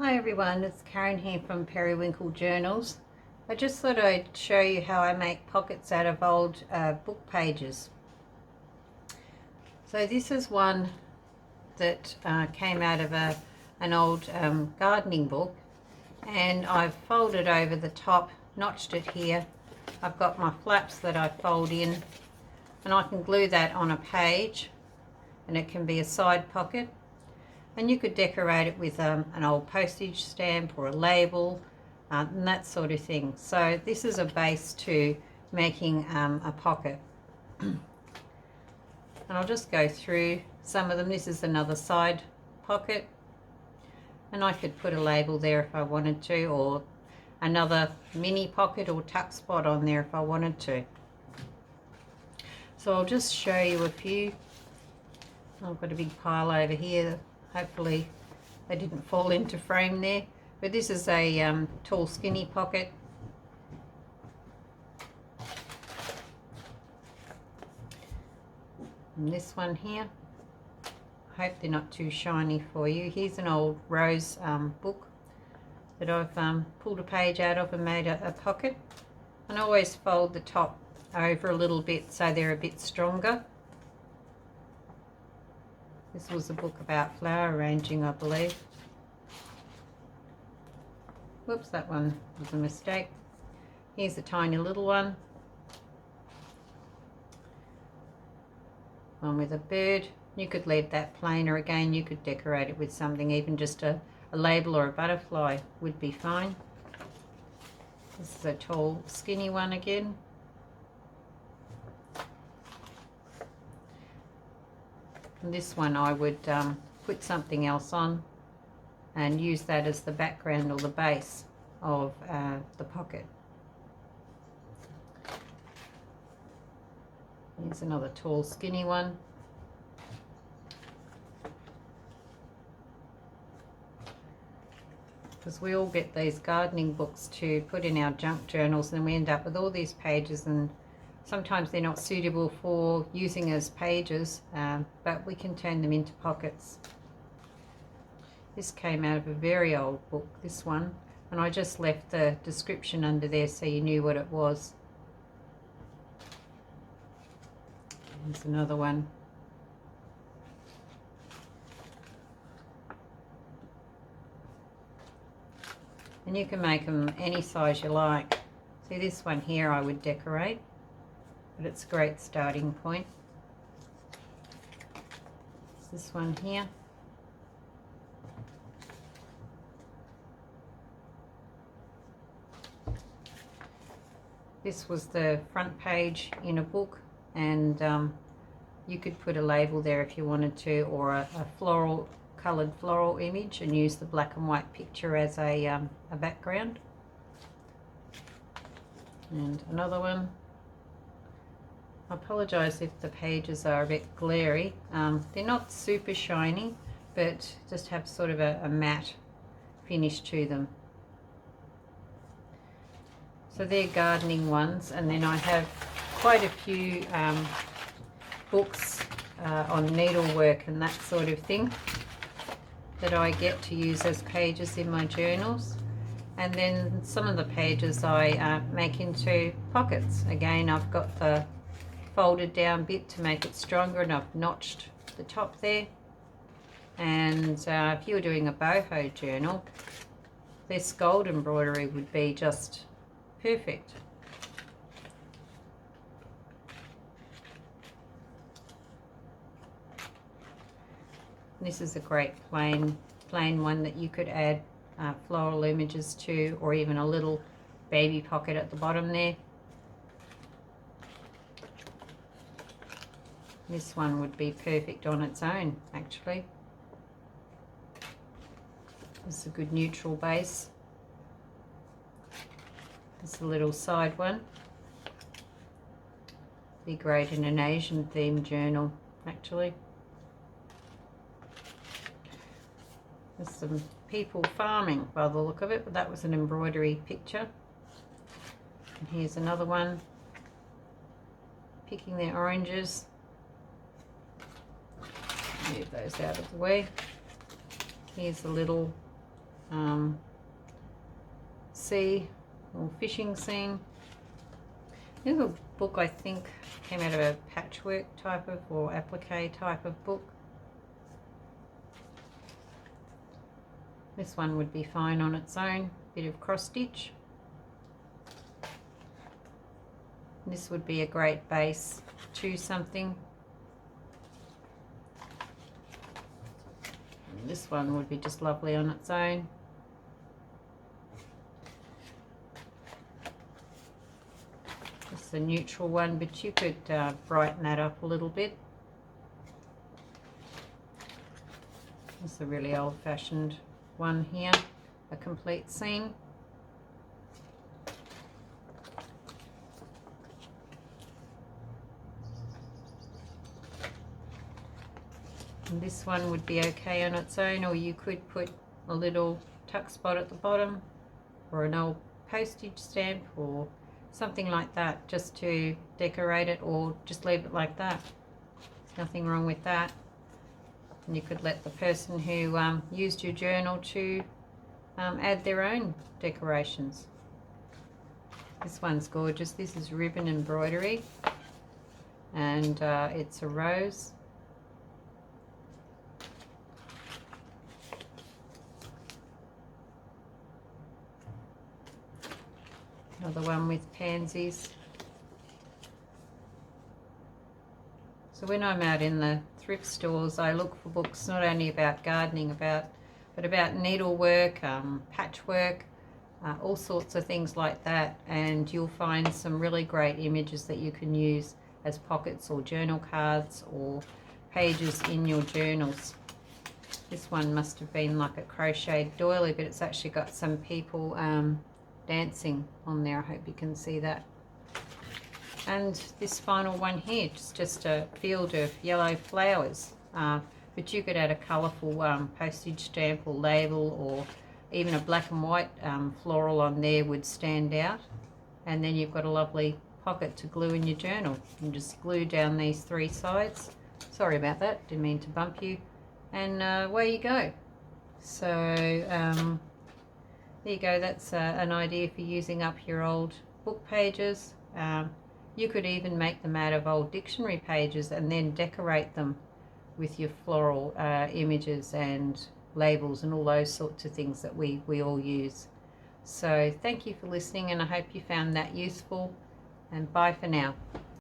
Hi everyone, it's Karen here from Periwinkle Journals. I just thought I'd show you how I make pockets out of old book pages. So this is one that came out of an old gardening book, and I've folded over the top, notched it here. I've got my flaps that I fold in, and I can glue that on a page, and it can be a side pocket. And you could decorate it with an old postage stamp or a label and that sort of thing. So this is a base to making a pocket. And I'll just go through some of them. This is another side pocket. And I could put a label there if I wanted to, or another mini pocket or tuck spot on there if I wanted to. So I'll just show you a few. I've got a big pile over here. Hopefully they didn't fall into frame there. But this is a tall skinny pocket. And this one here. I hope they're not too shiny for you. Here's an old rose book that I've pulled a page out of and made a pocket. And I always fold the top over a little bit so they're a bit stronger. This was a book about flower arranging, I believe. Whoops, that one was a mistake. Here's a tiny little one. One with a bird. You could leave that plain, or again you could decorate it with something, even just a label or a butterfly would be fine. This is a tall skinny one again. And this one I would put something else on and use that as the background or the base of the pocket. Here's another tall skinny one. Because we all get these gardening books to put in our junk journals, and we end up with all these pages, and sometimes they're not suitable for using as pages, but we can turn them into pockets. This came out of a very old book, this one, and I just left the description under there so you knew what it was. There's another one. And you can make them any size you like. See, this one here I would decorate, but it's a great starting point. This one here. This was the front page in a book, and you could put a label there if you wanted to, or a coloured floral image, and use the black and white picture as a background. And another one. I apologise if the pages are a bit glary. They're not super shiny, but just have sort of a matte finish to them. So they're gardening ones, and then I have quite a few books on needlework and that sort of thing that I get to use as pages in my journals. And then some of the pages I make into pockets. Again, I've got the folded down bit to make it stronger, and I've notched the top there. And if you were doing a boho journal, this gold embroidery would be just perfect. This is a great plain one that you could add floral images to, or even a little baby pocket at the bottom there. This one would be perfect on its own, actually. It's a good neutral base. It's a little side one. Be great in an Asian themed journal, actually. There's some people farming by the look of it, but that was an embroidery picture. And here's another one, picking their oranges. Move those out of the way. Here's a little sea or fishing scene. This is a book I think came out of a patchwork type of or applique type of book. This one would be fine on its own, bit of cross stitch. This would be a great base to something. And this one would be just lovely on its own. This is a neutral one, but you could brighten that up a little bit. This is a really old-fashioned one here, a complete scene. And this one would be okay on its own, or you could put a little tuck spot at the bottom, or an old postage stamp or something like that, just to decorate it, or just leave it like that. There's nothing wrong with that. And you could let the person who used your journal to add their own decorations. This one's gorgeous. This is ribbon embroidery, and it's a rose. Another one with pansies. So when I'm out in the thrift stores, I look for books not only about gardening, but about needlework, patchwork, all sorts of things like that. And you'll find some really great images that you can use as pockets or journal cards or pages in your journals. This one must have been like a crocheted doily, but it's actually got some people dancing on there. I hope you can see that. And this final one here, just a field of yellow flowers, but you could add a colourful postage stamp or label, or even a black and white floral on there would stand out. And then you've got a lovely pocket to glue in your journal. You can just glue down these three sides. Sorry about that, didn't mean to bump you. And away you go. So there you go, that's an idea for using up your old book pages. You could even make them out of old dictionary pages and then decorate them with your floral images and labels and all those sorts of things that we all use. So thank you for listening, and I hope you found that useful, and bye for now.